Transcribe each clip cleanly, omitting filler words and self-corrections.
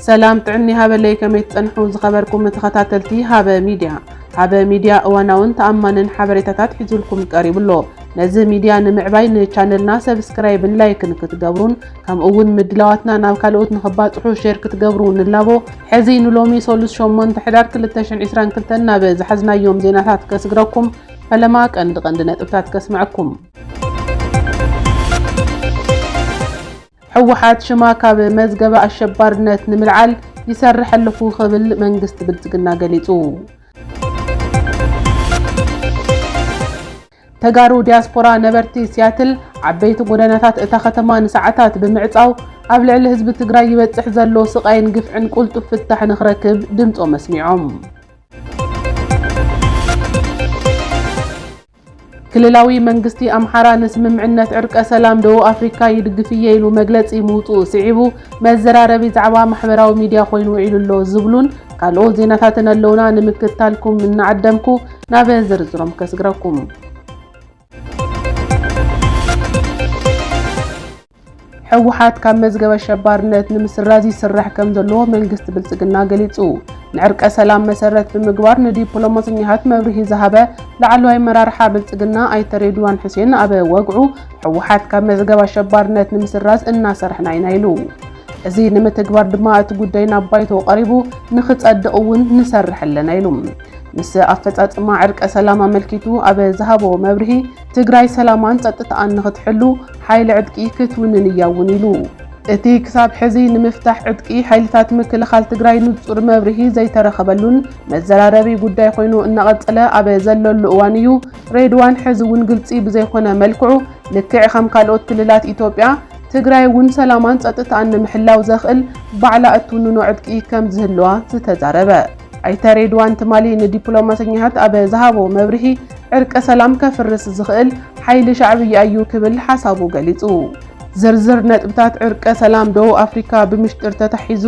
سلام تعني هذا لي كم يتنحو زخبركم متخطاتلتي هذا ميديا اواناون تأمنن حبريتات حيزولكم قريب له نزه ميديا نمعباي نشانلنا سبسكرايب لايك نكتقبرون كم اول مدلواتنا ناو كالوت نخباطحو شير كتقبرون اللابو حزين لومي سولوس شومون تحدار كلتاشن عسران كلتنا بزحزنا يوم زيناتات كسقراكم فلماك اندقندنا تبتات كسمعكم حوحات شماكا بمزقبة الشبارنات نملعال يسرح اللفو خبل منقست بلتقنا قليتو تقارو دياسبورا نبرتي سياتل عبيتو قداناتات اتاختمان ساعتات بمعطاو قبل على حزب تقراي يبتح زلو سقاين قفعن قلتو فتح نخركب دمتو مسميعهم كللاوي منقستي أمحارا نسممعنات عرق سلام دو أفريكا يدقفيه يلو مقلت إيموتو سعيبو مزراربي زعبا محبراو ميديا خوينو عيلو اللو زبلون قالو زيناتاتنا اللونا نمكتالكم من عدمكو نابا زرزرم كسقراكم حوحات كان مزقب الشبارنات نمسرازي سرح كم دلو منقست بلسقنا قليتو نعرق سلام مسرت بمقبار نديبلوماسيات مبرهي ذهبه لعلو اي مرارحه بلصقنا اي تريدوان حسين ابي وقعو حوحات كان مزقب الشبارنات نمسراز انا سرحنا ينايلو ازي نمتغبار دما تغدينا بايتو قريبو نخصدقون نسرح لنا يلوم مس افصاصما عرق سلام ملكيتو ابي ذهبو مبرهي تግራይ سلامان صጥታን ንኽትሕሉ ሓይሊ ዕጥቂ ክትውንን ያውን ኢሉ እቲ ክሳብ ሕዚ ንምፍታሕ ዕጥቂ ሓይልታት ምክልኻል ትግራይ ንጹር መብርሂ ዘይተረኸበሉን መዘራረቢ ጉዳይ ኮይኑ እናቐጸለ ኣበ ዘለሉ እዋን እዩ ሬድዋን ሕዝውን ግልጺ ብዘይኮነ መልክዑ ልክዕ ከም ካልኦት ክልላት ኢትዮጵያ ትግራይ ውን ሰላማን ጽጥታን ንምሕላው ዘኽእል ባዕላ እትውንኖ ዕጥቂ ከም ዝህልዋ ዝተዛረበ አይተሬድዋን ትማሊ ንዲፕሎማሲያት አበ ዛሃቦ መብርሂ ዕርቀ ሰላም ከፍርስ ዝኽእል ሓይሊ ሻዕብያ እዩ ክብል ሓሳቡ ገሊጹ ዝርዝር ነጥብታት ዕርቀ ሰላም ደቡብ አፍሪካ ብምሽጥር ተታሒዙ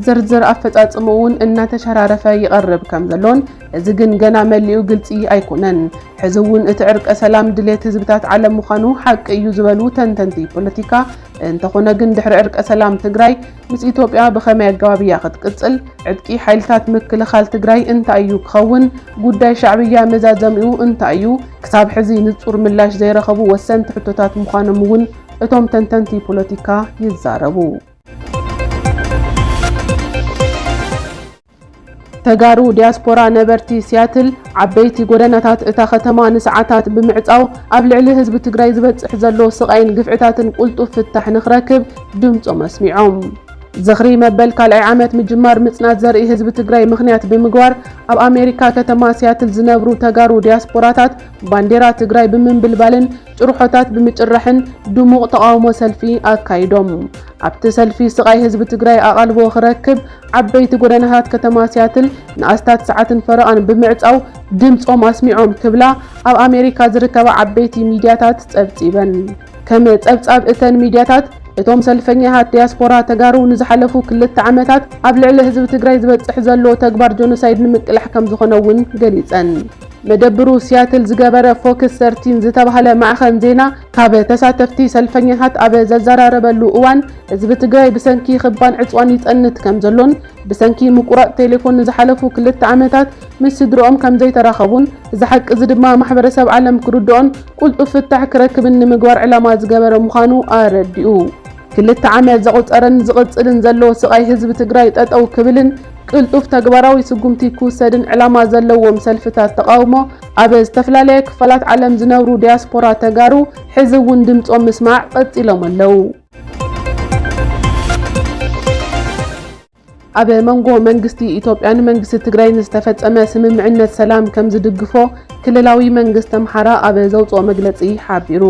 ዝርዝር አፈጻጽሙውን እናተሸራረፈ ይቀርብ ከም ዘሎን እዚ ግን ገና መሊኡ ግልጺ አይኮነን ሕዝውን እቲ ዕርቀ ሰላም ድሌት ህዝብታት ዓለም ምዃኑ ሓቂ እዩ ዝበሉ ተንተንቲ ፖለቲካ እንተኾነ ግን ድሕሪ ዕርቀ ሰላም ትግራይ ምስ ኢትዮጵያ ብኸመይ አገባብያ ክትቅጽል ዕጥቂ ሓይልታት ምክልኻል ትግራይ እንታይ እዩ ክኸውን ጉዳይ ሻዕብያ መዛዘምኡ እንታይ እዩ ክሳብ ሕዚ ንጹር ምላሽ ዘይረኸቡ ወሰንቲ ሕቶታት ምዃኖም እውን እቶም ተንተንቲ ፖለቲካ ይዛረቡ ተጋሩ ዲያስፖራ ነበርቲ ሲያትል ዓበይቲ ጎደናታት እታ ከተማ ንሰዓታት ብምዕጻው ኣብ ልዕሊ ህዝቢ ትግራይ ዝበጽሕ ዘሎ ስቃይን ግፍዕታትን ቁልጡፍ ፍታሕ ንኽረክብ ድምጾም ኣስሚዖም زخري مبل كالعي عامت مجمار مصنات زرئي حزب تግራይ ምኽንያት ብምግባር ኣብ አሜሪካ ከተማ ሲያትል ዝነብሩ ተጋሩ ዲያስፖራታት ባንዴራ ትግራይ ብምንብልባልን ጭርሖታት ብምጭራሕን ድሙቕ ተቃውሞ ሰልፊ አካይዶም ኣብቲ ሰልፊ ስቃይ ህዝብ ትግራይ አቃልቦ ክረክብ ዓበይቲ ጎደናታት ከተማ ሲያትል ንኣስታት ሰዓትን ፈረቓን ብምዕጻው ድምጾም ኣስሚዖም ክብላ ኣብ አሜሪካ ዝርከባ ዓበይቲ ሚድያታት ጸብጺበን ከም ጸብጻብ እተን ሚድያታት እቶም ሰልፈኛታት ዲያስፖራ ተጋሩ ንዝሓለፉ ክልተ ዓመታት ኣብ ልዕሊ ህዝቢ ትግራይ ዝበጽሕ ዘሎ ተግባር ጆኖሳይድ ንምቅላሕ ከም ዝኾነውን ገሊጸን መደብሩ ሲያትል ዝገበረ ፎከስ 13 ዝተባሃለ ማዕኸን ዜና ካብ ተሳተፍቲ ሰልፈኛታት ኣብ ዘዘራረበሉ እዋን ህዝቢ ትግራይ ብሰንኪ ክባን ዕጽዋን ይጸንት ከም ዘሎን ብሰንኪ ምቁራጽ ቴሌፎን ዝሓለፉ ክልተ ዓመታት ምስ ስድሮኦም ከም ዘይተራኸቡን ዝሓቂ ድማ ማሕበረሰብ ዓለም ክርድኦን ቁልጡፍ ፍታሕ ክረክብን ንምግባር ዕላማ ዝገበረ ምዃኑ ኣረዲኡ ክልተ ዓመት ዘቆጸረን ዝቕጽልን ዘሎ ስቃይ ህዝቢ ትግራይ ጠጠው ክብልን ቅልጡፍ ተግባራዊ ስጉምቲ ክውሰድን ዕላማ ዘለዎም ሰልፍታት ተቃውሞ ኣብ ዝተፈላለየ ክፋላት ዓለም ዝነብሩ ዲያስፖራ ተጋሩ ሕዝውን ድምጾም ምስማዕ ቀጺሎም ኣለው ኣብ መንጎ መንግስቲ ኢትዮጵያን መንግስቲ ትግራይ ዝተፈጸመ ስምምዕነት ሰላም ከም ዝድግፎ ክልላዊ መንግስቲ አምሓራ ኣብ ዘውጽኦ መግለጺ ሓቢሩ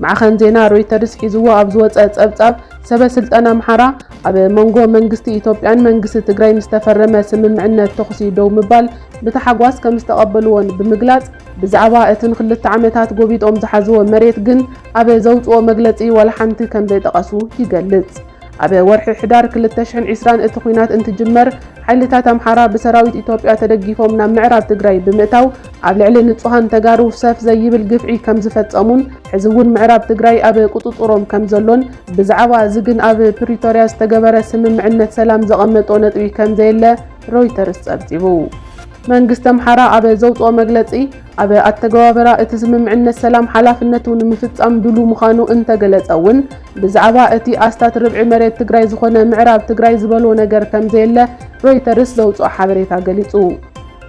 ማዕኸን ዜና ሮይተርስ ሒዝዎ ኣብ ዝወጸ ጸብጻብ ሰበስልጣን አምሓራ ኣብ መንጎ መንግስቲ ኢትዮጵያን መንግስቲ ትግራይ ዝተፈረመ ስምምዕነት ተኽሲ ደው ምባል ብተሓጓስ ከም ዝተቐበልዎን ብምግላጽ ብዛዕባ እትን ክልተ ዓመታት ጎቢጦም ዝሓዝዎ መሬት ግን ኣብ ዘውጽኦ መግለጺ ወላ ሓንቲ ከም ዘይጠቐሱ ይገልጽ ኣብ ወርሒ ሕዳር 2020 እቲ ኩናት እንትጅመር ሓይልታት ኣምሓራ ብሰራዊት ኢትዮጵያ ተደጊፎም ናብ ምዕራብ ትግራይ ብምእታው ኣብ ልዕሊ ንጹሃን ተጋሩ ሰፍ ዘይብል ግፍዒ ከም ዝፈጸሙን ሕዚ እውን ምዕራብ ትግራይ ኣብ ቁጥጥሮም ከም ዘሎን ብዛዕባ እዚ ግን ኣብ ፕሪቶርያ ዝተገበረ ስምምዕነት ሰላም ዘቐመጦ ነጥቢ ከም ዘየለ ሮይተርስ ጸብጺቡ። መንግስቲ ኣምሓራ ኣብ ዘውፅኦ መግለጺ ኣብ ኣተገባበራ እቲ ስምምዕነት ሰላም ሓላፍነቱ ንምፍጻም ድሉ ምዃኑ እንተገለጸ እውን ብዛዕባ እቲ ኣስታት ርብዒ መሬት ትግራይ ዝኾነ ምዕራብ ትግራይ ዝበሎ ነገር ከም ዘየለ ሮይተርስ ዘውፅኦ ሓበሬታ ገሊጹ።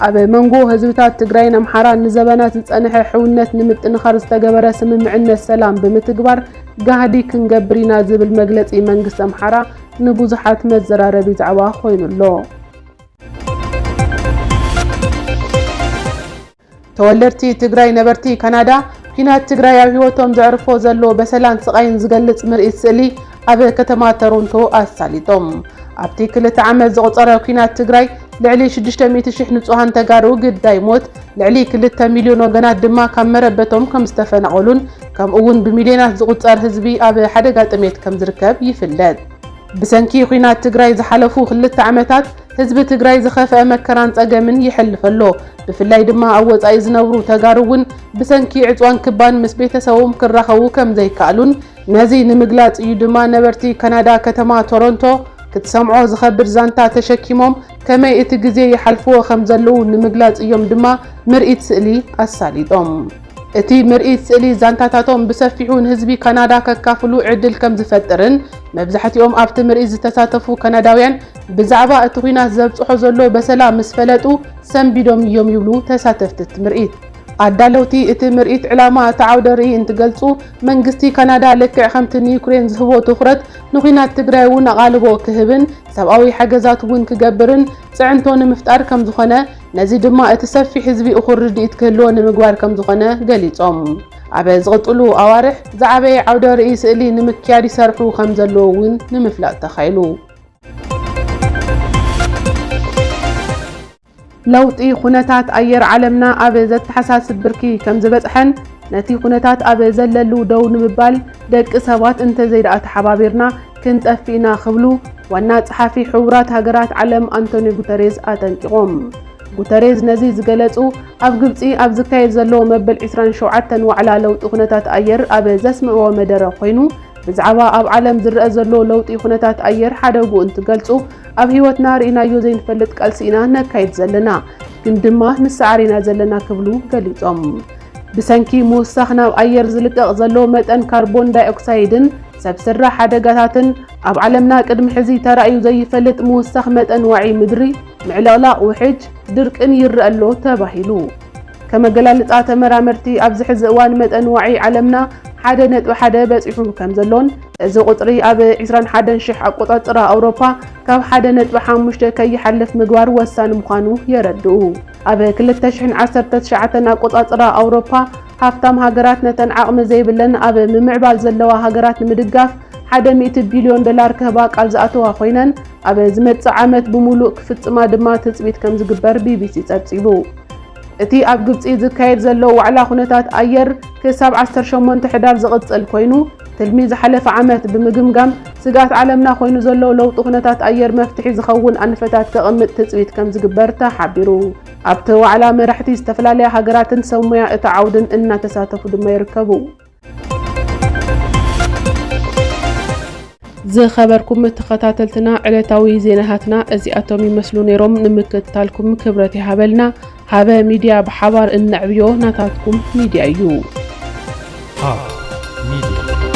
ኣብ መንጎ ህዝብታት ትግራይን ኣምሓራን ንዘበናት ዝጸንሐ ሕውነት ንምጥንኻር ዝተገበረ ስምምዕነት ሰላም ብምትግባር ጋህዲ ክንገብር ኢና ዝብል መግለጺ መንግስቲ ኣምሓራ ንብዙሓት መዘራረቢ ዛዕባ ኮይኑሎ። ተወለድቲ ትግራይ ነበርቲ ካናዳ ኩናት ትግራይ ኣብ ህይወቶም ዘዕርፎ ዘሎ በሰላን ስቃይን ዝገልጽ ምርኢት ስእሊ ኣብ ከተማ ቶሮንቶ ኣሳሊጦም። ኣብቲ 2 ዓመት ዝቑፀረ ኩናት ትግራይ ልዕሊ 600,000 ንጹሃን ተጋሩ ግዳይ ሞት ልዕሊ 2 ሚልዮን ወገናት ድማ ካብ መረበቶም ከም ዝተፈናቐሉን ከምኡውን ብሚልዮናት ዝቑፀር ህዝቢ ኣብ ሓደጋ ጥሜት ከም ዝርከብ ይፍለጥ። ብሰንኪ ኩናት ትግራይ ዝሓለፉ 2 ዓመታት ህዝቢ ትግራይ ዝኸፍአ መከራን ጸገምን ይሕልፈሎ። ብፍላይ ድማ ኣብ ወጻኢ ዝነብሩ ተጋሩ እውን ብሰንኪ ዕፅዋን ክባን ምስ ቤተሰቦም ክራኸቡ ከም ዘይከኣሉን ነዚ ንምግላጽ እዩ ድማ ነበርቲ ካናዳ ከተማ ቶሮንቶ ክትሰምዖ ዝኸብር ዛንታ ተሸኪሞም ከመይ እቲ ግዜ ይሓልፍዎ ከም ዘለዉ ንምግላጽ እዮም ድማ ምርኢት ስእሊ ኣሳሊጦም። እቲ ምርኢት ስእሊ ዛንታታቶም ብሰፊሑ ንህዝቢ ካናዳ ከካፍሉ ዕድል ከም ዝፈጥርን መብዛሕትኦም ኣብቲ ምርኢት ዝተሳተፉ ካናዳውያን ብዛዕባ እቲ ኩናት ዘብጽሖ ዘሎ በሰላም ምስ ፈለጡ ሰንቢዶም እዮም ይብሉ ተሳተፍቲ ምርኢት። ኣዳለውቲ እቲ ምርኢት ዕላማ እቲ ዓውደ ርኢይ እንትገልጹ መንግስቲ ካናዳ ልክዕ ከምቲ ንዩክሬን ዝህቦ ትኹረት ንኩናት ትግራይ እውን ኣቓልቦ ክህብን ሰብኣዊ ሓገዛት እውን ክገብርን ጽዕንቶ ንምፍጣር ከም ዝኾነ ነዚ ድማ እቲ ሰፊሕ ህዝቢ እኹል ርድኢት ክህልዎ ንምግባር ከም ዝኾነ ገሊጾም። ኣብ ዝቕጥሉ ኣዋርሕ ዝዓበየ ዓውደ ርኢይ ስእሊ ንምክያድ ይሰርሑ ከም ዘለዎ እውን ንምፍላጥ ተኻኢሉ። ለውጢ ኩነታት ኣየር ዓለምና ኣብ ዘተሓሳስብ ብርኪ ከም ዝበጽሐን ነቲ ኩነታት ኣብ ዘለሉ ደው ንምባል ደቂ ሰባት እንተዘይደኣ ተሓባቢርና ክንጠፊእና ክብሉ ዋና ጸሓፊ ሕቡራት ሃገራት ዓለም አንቶኒዮ ጉተሬዝ ኣጠንቂቖም። ጉተሬዝ ነዚ ዝገለጹ ኣብ ግብጺ ኣብ ዝካየድ ዘሎ መበል 27 ዋዕላ ለውጢ ኩነታት ኣየር ኣብ ዘስምዕዎ መደረ ኮይኑ ብዛዕባ ኣብ ዓለም ዝረአ ዘሎ ለውጢ ኩነታት ኣየር ሓደጉ እንትገልጹ ኣብ ህይወትና ርኢናዮ ዘይንፈልጥ ቃልሲ ኢና ነካይድ ዘለና ግን ድማ ንሳዕሪና ዘለና ክብሉ ገሊጾም። ብሰንኪ ምውሳኽ ናብ ኣየር ዝልቀቕ ዘሎ መጠን ካርቦን ዳይኦክሳይድን ሰብ ስራሕ ሓደጋታትን ኣብ ዓለምና ቅድሚ ሕዚ ተራእዩ ዘይፈልጥ ምውሳኽ መጠን ዋዒ ምድሪ ምዕልቕላቕ ውሕጅ ድርቅን ይረአሎ ተባሂሉ። ከመገላልጻ ተመራመርቲ ኣብ ዝሕዚ እዋን መጠን ዋዒ ዓለምና 1.1 በፂሑ ከም ዘሎን እዚ ቁጥሪ ኣብ 21,000 ኣቆጻጽራ ኣውሮፓ ካብ 1.5 ከይሓልፍ ምግባር ወሳኒ ምዃኑ የረድኡ። ኣብ 2019 ኣቆጻጽራ ኣውሮፓ ሃፍታም ሃገራት ነተን ዓቕሚ ዘይብለን ኣብ ምምዕባል ዘለዋ ሃገራት ንምድጋፍ $100 ቢልዮን ክህባ ቃል ዝኣተዋ ኮይነን ኣብ ዝመጽእ ዓመት ብምሉእ ክፍጽማ ድማ ትጽቢት ከም ዝግበር ቢቢሲ ጸብጺቡ። እቲ ኣብ ግብጺ ዝካየድ ዘሎ ዋዕላ ኩነታት ኣየር ክሳብ 18 ሕዳር ዝቕጽል ኮይኑ ትልሚ ዝሓለፈ ዓመት ብምግምጋም ስጋት ዓለምና ኮይኑ ዘሎ ለውጢ ኩነታት ኣየር መፍትሒ ዝኸውን ኣንፈታት ከቕምጥ ትጽቢት ከም ዝግበር ተሓቢሩ። ኣብቲ ዋዕላ መራሕቲ ዝተፈላለያ ሃገራትን ሰብ ሞያ እቲ ዓውድን እናተሳተፉ ድማ ይርከቡ። ዝኸበርኩም ተኸታተልትና ዕለታዊ ዜናታትና እዚኣቶም ይመስሉ ነይሮም። ንምክትታልኩም ክብረት ይሃበልና። ሃበ ሚድያ ብሓባር እንዕብዮ ናታትኩም ሚድያ እዩ። ሚድያ